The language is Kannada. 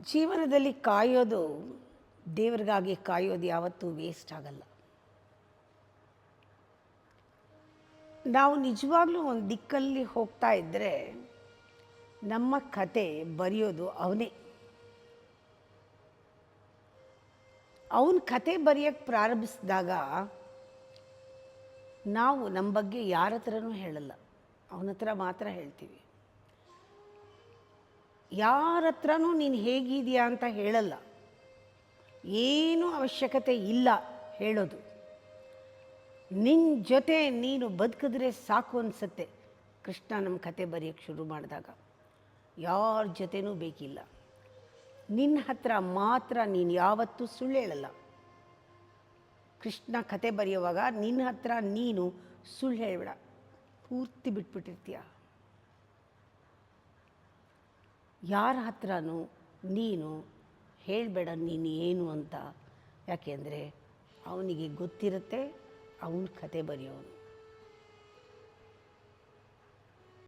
ಜೀವನದಲ್ಲಿ ಕಾಯೋದು, ದೇವರಿಗಾಗಿ ಕಾಯೋದು ಯಾವತ್ತೂ ವೇಸ್ಟ್ ಆಗಲ್ಲ. ನಾವು ನಿಜವಾಗ್ಲೂ ಒಂದು ದಿಕ್ಕಲ್ಲಿ ಹೋಗ್ತಾ ಇದ್ದರೆ ನಮ್ಮ ಕತೆ ಬರೆಯೋದು ಅವನೇ. ಅವನ ಕತೆ ಬರೆಯೋಕ್ಕೆ ಪ್ರಾರಂಭಿಸಿದಾಗ ನಾವು ನಮ್ಮ ಬಗ್ಗೆ ಯಾರ ಹತ್ರನೂ ಹೇಳಲ್ಲ, ಅವನ ಹತ್ರ ಮಾತ್ರ ಹೇಳ್ತೀವಿ. ಯಾರ ಹತ್ರನೂ ನೀನು ಹೇಗಿದೆಯಾ ಅಂತ ಹೇಳಲ್ಲ, ಏನೂ ಅವಶ್ಯಕತೆ ಇಲ್ಲ ಹೇಳೋದು. ನಿನ್ನ ಜೊತೆ ನೀನು ಬದುಕಿದ್ರೆ ಸಾಕು ಅನಿಸುತ್ತೆ. ಕೃಷ್ಣ ನಮ್ಮ ಕತೆ ಬರೆಯೋಕ್ಕೆ ಶುರು ಮಾಡಿದಾಗ ಯಾರ ಜೊತೆನೂ ಬೇಕಿಲ್ಲ, ನಿನ್ನ ಹತ್ರ ಮಾತ್ರ. ನೀನು ಯಾವತ್ತೂ ಸುಳ್ಳು ಹೇಳಲ್ಲ. ಕೃಷ್ಣ ಕತೆ ಬರೆಯುವಾಗ ನಿನ್ನ ಹತ್ರ ನೀನು ಸುಳ್ಳು ಹೇಳಬೇಡ, ಪೂರ್ತಿ ಬಿಟ್ಬಿಟ್ಟಿರ್ತೀಯ. ಯಾರ ಹತ್ರನೂ ನೀನು ಹೇಳಬೇಡ ನೀನು ಏನು ಅಂತ. ಯಾಕೆಂದರೆ ಅವನಿಗೆ ಗೊತ್ತಿರುತ್ತೆ ಅವನ ಕತೆ ಬರೆಯೋನು.